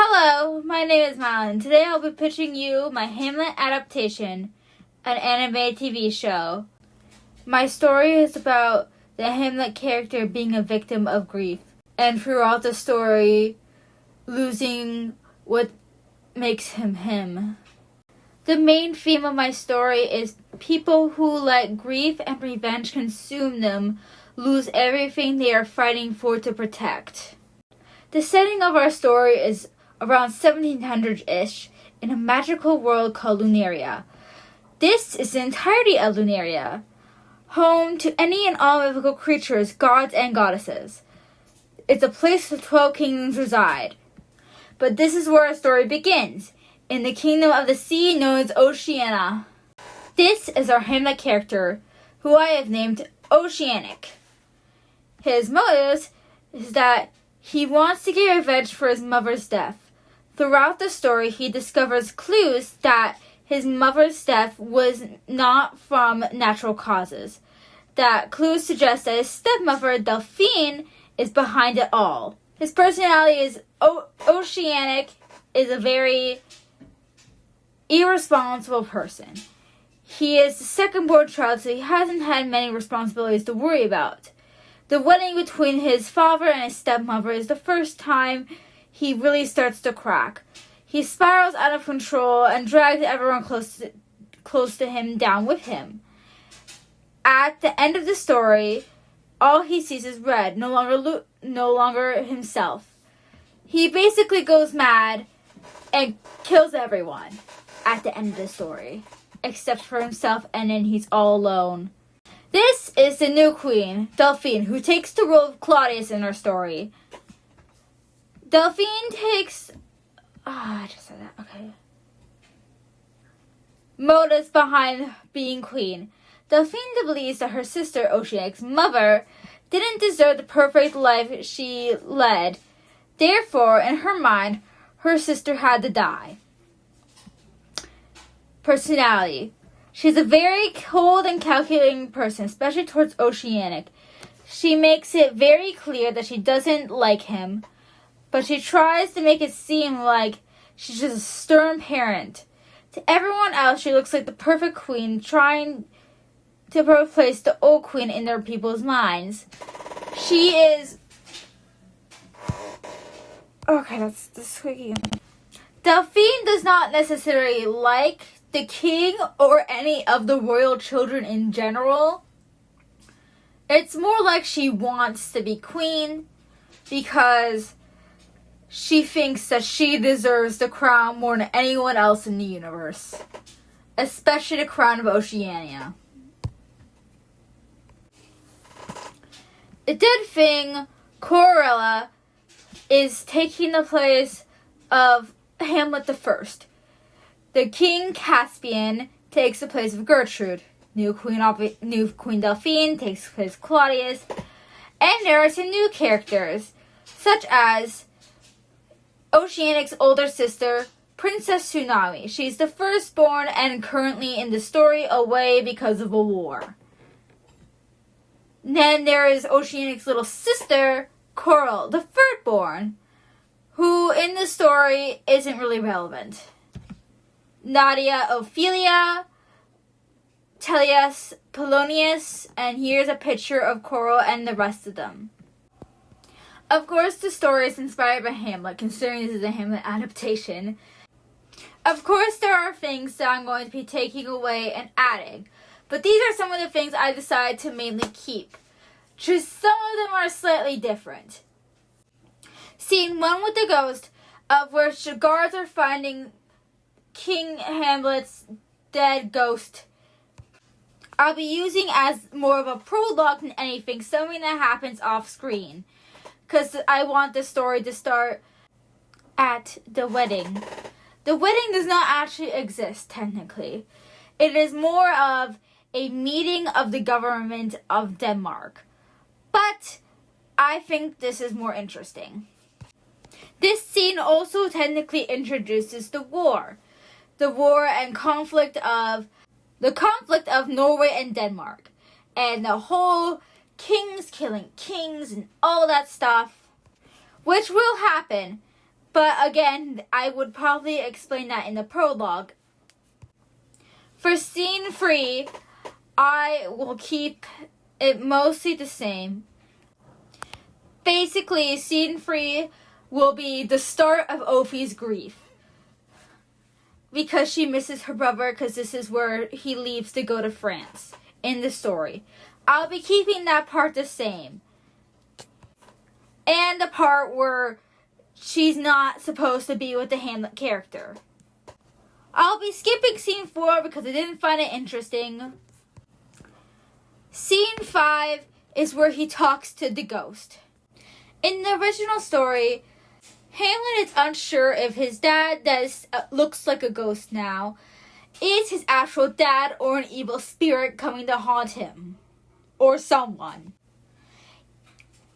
Hello, my name is Madeline. Today I'll be pitching you my Hamlet adaptation, an anime TV show. My story is about the Hamlet character being a victim of grief, and throughout the story, losing what makes him him. The main theme of my story is people who let grief and revenge consume them lose everything they are fighting for to protect. The setting of our story is around 1700-ish in a magical world called Lunaria. This is the entirety of Lunaria, home to any and all mythical creatures, gods and goddesses. It's a place where 12 kingdoms reside. But this is where our story begins, in the kingdom of the sea known as Oceania. This is our Hamlet character, who I have named Oceanic. His motives is that he wants to get revenge for his mother's death. Throughout the story, he discovers clues that his mother's death was not from natural causes. That clues suggest that his stepmother, Delphine, is behind it all. His personality is Oceanic is a very irresponsible person. He is the second-born child, so he hasn't had many responsibilities to worry about. The wedding between his father and his stepmother is the first time he really starts to crack. He spirals out of control and drags everyone close to him down with him. At the end of the story, all he sees is red, no longer himself. He basically goes mad and kills everyone at the end of the story, except for himself, and then he's all alone. This is the new queen, Delphine, who takes the role of Claudius in our story. Delphine takes... I just said that. Okay. Motives behind being queen. Delphine believes that her sister, Oceanic's mother, didn't deserve the perfect life she led. Therefore, in her mind, her sister had to die. Personality. She's a very cold and calculating person, especially towards Oceanic. She makes it very clear that she doesn't like him, but she tries to make it seem like she's just a stern parent. To everyone else, she looks like the perfect queen, trying to replace the old queen in their people's minds. She is... Okay, that's squeaky. Delphine does not necessarily like the king or any of the royal children in general. It's more like she wants to be queen because she thinks that she deserves the crown more than anyone else in the universe, especially the crown of Oceania. The dead thing, Corella, is taking the place of Hamlet the First. The King Caspian takes the place of Gertrude. New Queen Delphine takes the place of Claudius. And there are some new characters, such as Oceanic's older sister, Princess Tsunami. She's the firstborn and currently in the story away because of a war. Then there is Oceanic's little sister, Coral, the thirdborn, who in the story isn't really relevant. Nadia, Ophelia, Teleus, Polonius, and here's a picture of Coral and the rest of them. Of course, the story is inspired by Hamlet, considering this is a Hamlet adaptation. Of course, there are things that I'm going to be taking away and adding, but these are some of the things I decided to mainly keep. Just some of them are slightly different. Scene 1 with the ghost, of which the guards are finding King Hamlet's dead ghost, I'll be using as more of a prologue than anything, something that happens off screen, because I want the story to start at the wedding. The wedding does not actually exist, technically. It is more of a meeting of the government of Denmark. But I think this is more interesting. This scene also technically introduces the war. The war and conflict of Norway and Denmark. And the whole kings killing kings and all that stuff. Which will happen But again, I would probably explain that in the prologue. For scene 3, I will keep it mostly the same. Basically, scene 3 will be the start of Ophi's grief. Because she misses her brother, because this is where he leaves to go to France in the story. I'll be keeping that part the same. And the part where she's not supposed to be with the Hamlet character. I'll be skipping scene 4 because I didn't find it interesting. Scene 5 is where he talks to the ghost. In the original story, Hamlet is unsure if his dad that looks like a ghost now is his actual dad or an evil spirit coming to haunt him. Or someone.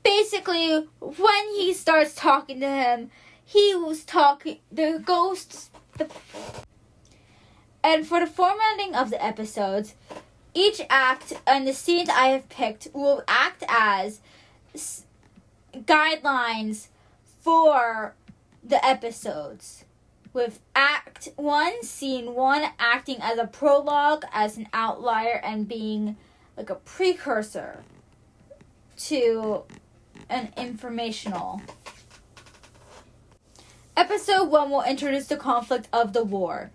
Basically, when he starts talking to him, he was talking, the ghosts, and for the formatting of the episodes, each act and the scenes I have picked will act as guidelines for the episodes. With Act 1, Scene 1 acting as a prologue, as an outlier, and being like a precursor to an informational. Episode 1 will introduce the conflict of the war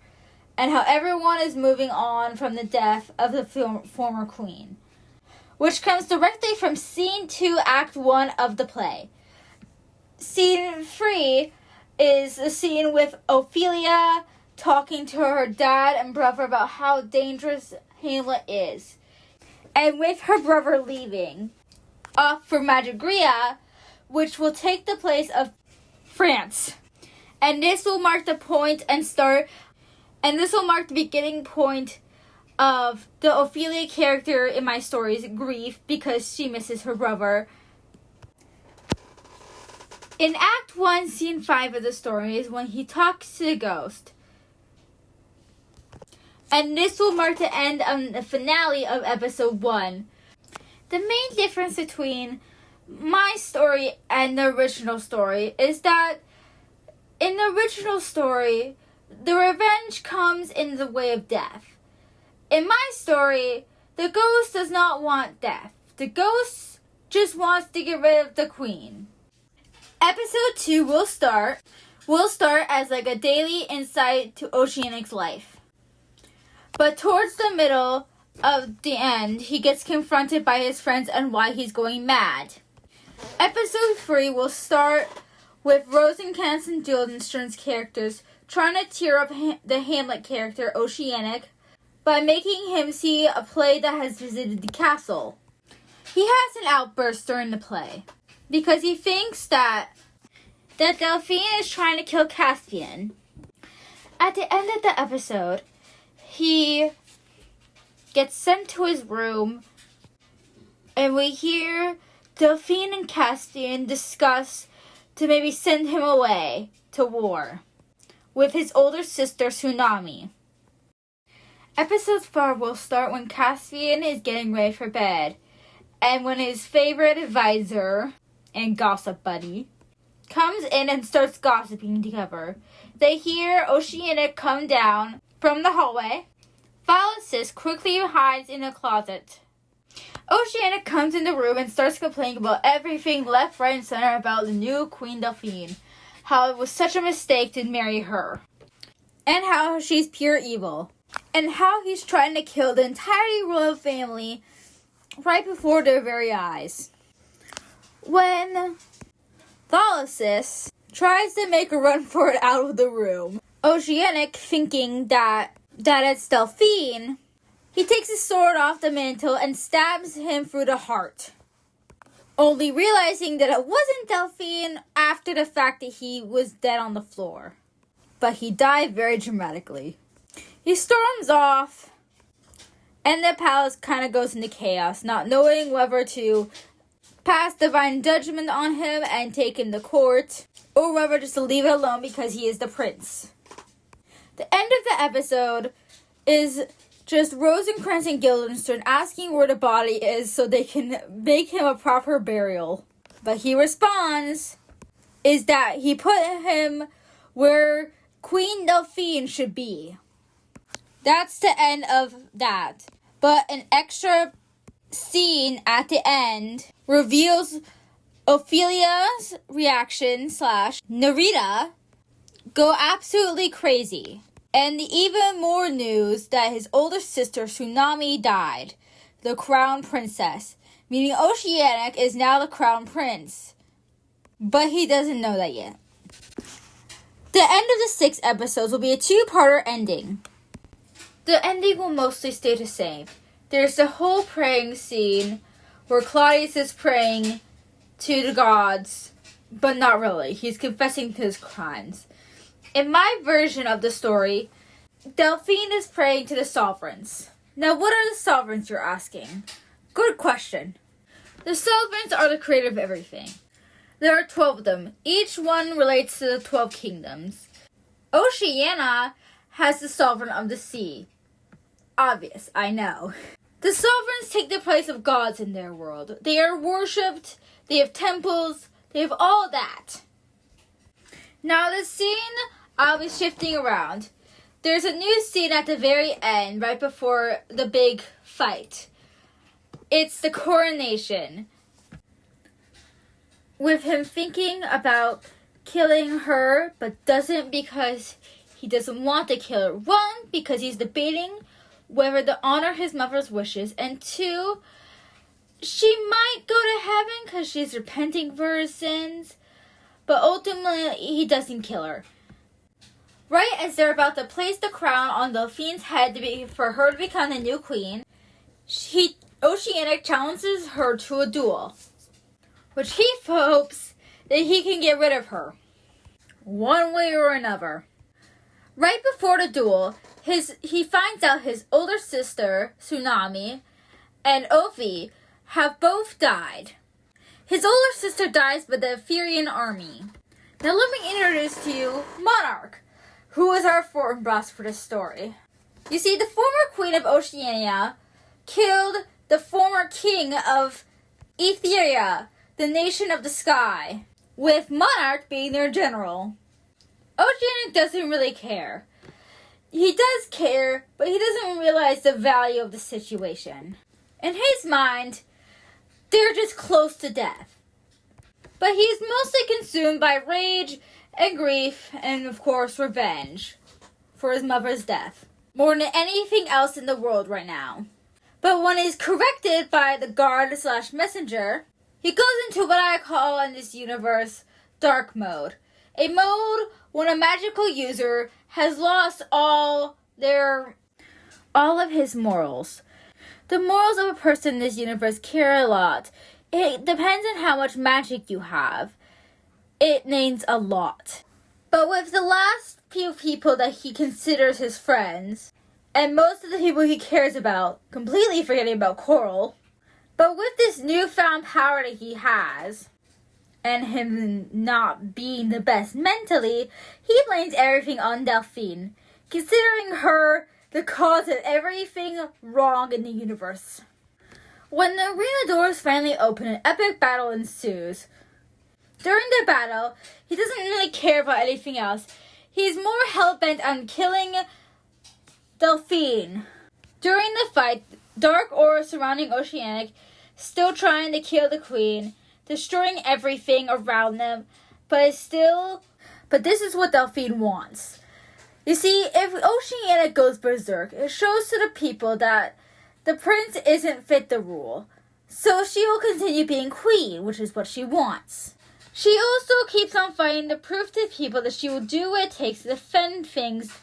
and how everyone is moving on from the death of the former queen, which comes directly from Scene 2, Act 1 of the play. Scene 3 is a scene with Ophelia talking to her dad and brother about how dangerous Hamlet is, and with her brother leaving off for Madrigria, which will take the place of France. And this will mark the point this will mark the beginning point of the Ophelia character in my story's grief because she misses her brother. In Act 1, Scene 5 of the story is when he talks to the ghost. And this will mark the end of the finale of Episode 1. The main difference between my story and the original story is that in the original story, the revenge comes in the way of death. In my story, the ghost does not want death. The ghost just wants to get rid of the queen. Episode 2 will start as like a daily insight to Oceanic's life. But towards the middle of the end, he gets confronted by his friends and why he's going mad. Episode 3 will start with Rosencrantz and Guildenstern's characters trying to tear up the Hamlet character, Oceanic, by making him see a play that has visited the castle. He has an outburst during the play because he thinks that Delphine is trying to kill Caspian. At the end of the episode, he gets sent to his room, and we hear Delphine and Caspian discuss to maybe send him away to war with his older sister, Tsunami. Episode 4 will start when Caspian is getting ready for bed, and when his favorite advisor and gossip buddy comes in and starts gossiping together. They hear Oceanic come down from the hallway. Fallacis quickly hides in a closet. Oceanic comes in the room and starts complaining about everything left, right, and center about the new Queen Delphine. How it was such a mistake to marry her. And how she's pure evil. And how he's trying to kill the entire royal family right before their very eyes. When Fallacis tries to make a run for it out of the room, Oceanic, thinking that it's Delphine, he takes his sword off the mantle and stabs him through the heart. Only realizing that it wasn't Delphine after the fact that he was dead on the floor. But he died very dramatically. He storms off, and the palace kind of goes into chaos, not knowing whether to pass divine judgment on him and take him to court, or whether just to leave it alone because he is the prince. The end of the episode is just Rosencrantz and Guildenstern asking where the body is so they can make him a proper burial. But he responds, is that he put him where Queen Delphine should be. That's the end of that. But an extra scene at the end reveals Ophelia's reaction / Nerita go absolutely crazy. And even more news that his older sister Tsunami died, the crown princess, meaning Oceanic is now the crown prince. But he doesn't know that yet. The end of the 6 episodes will be a 2-parter ending. The ending will mostly stay the same. There's the whole praying scene where Claudius is praying to the gods, but not really. He's confessing to his crimes. In my version of the story, Delphine is praying to the sovereigns. Now, what are the sovereigns, you're asking? Good question. The sovereigns are the creator of everything. There are 12 of them. Each one relates to the 12 kingdoms. Oceania has the sovereign of the sea. Obvious, I know. The sovereigns take the place of gods in their world. They are worshipped, they have temples, they have all that. Now the scene, I'll be shifting around. There's a new scene at the very end, right before the big fight. It's the coronation. With him thinking about killing her, but doesn't because he doesn't want to kill her. 1, because he's debating whether to honor his mother's wishes, and 2, she might go to heaven because she's repenting for her sins, but ultimately he doesn't kill her. Right as they're about to place the crown on Delphine's head for her to become the new queen, Oceanic challenges her to a duel, which he hopes that he can get rid of her, one way or another. Right before the duel, he finds out his older sister, Tsunami, and Ophi have both died. His older sister dies by the Epherian army. Now let me introduce to you Monarch, who is our foreign boss for this story. You see, the former queen of Oceania killed the former king of Etheria, the nation of the sky, with Monarch being their general. Oceanic doesn't really care. He does care, but he doesn't realize the value of the situation. In his mind, they're just close to death. But he's mostly consumed by rage and grief and, of course, revenge for his mother's death, more than anything else in the world right now. But when he's corrected by the guard / messenger, he goes into what I call in this universe dark mode. A mode when a magical user has lost all of his morals. The morals of a person in this universe care a lot. It depends on how much magic you have. It means a lot. But with the last few people that he considers his friends, and most of the people he cares about, completely forgetting about Coral, but with this newfound power that he has, and him not being the best mentally, he blames everything on Delphine, considering her the cause of everything wrong in the universe. When the arena doors finally open, an epic battle ensues. During the battle, he doesn't really care about anything else. He's more hell-bent on killing Delphine. During the fight, dark aura surrounding Oceanic, still trying to kill the queen, destroying everything around them, but this is what Delphine wants. You see, if Oceanic goes berserk, it shows to the people that the prince isn't fit to rule. So she will continue being queen, which is what she wants. She also keeps on fighting to prove to people that she will do what it takes to defend things,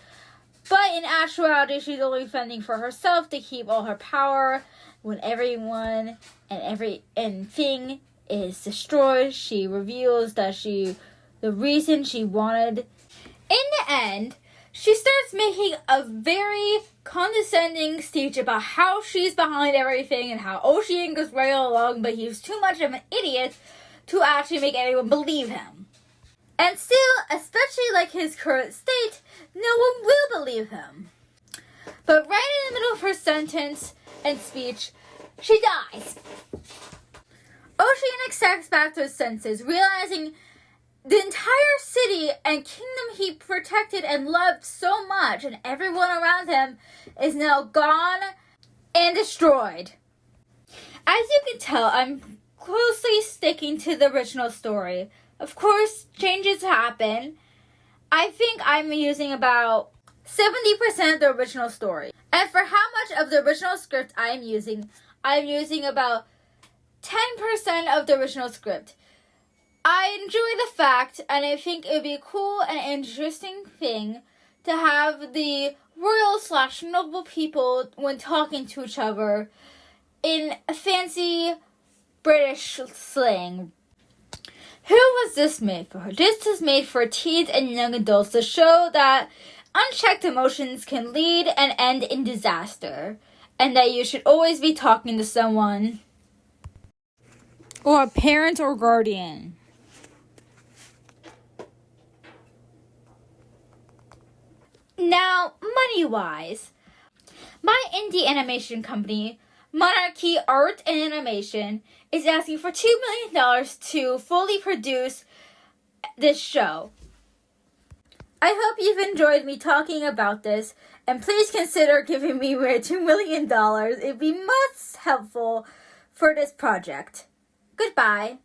but in actuality, she's only defending for herself to keep all her power. When everyone and thing is destroyed, she reveals that the reason she wanted. In the end, she starts making a very condescending speech about how she's behind everything and how Ocean goes right along, but he's too much of an idiot to actually make anyone believe him. And still, especially like his current state, no one will believe him. But right in the middle of her sentence and speech, she dies. Oceanic sacks back to his senses, realizing the entire city and kingdom he protected and loved so much, and everyone around him is now gone and destroyed. As you can tell, I'm closely sticking to the original story. Of course, changes happen. I think I'm using about 70% of the original story. And for how much of the original script I'm using about 10% of the original script. I enjoy the fact, and I think it would be a cool and interesting thing to have the royal/noble people, when talking to each other, in a fancy British slang. Who was this made for? This is made for teens and young adults to show that unchecked emotions can lead and end in disaster, and that you should always be talking to someone, or a parent or guardian. Now, money-wise, my indie animation company, Monarchy Art and Animation, is asking for $2 million to fully produce this show. I hope you've enjoyed me talking about this, and please consider giving me $2 million. It'd be most helpful for this project. Goodbye.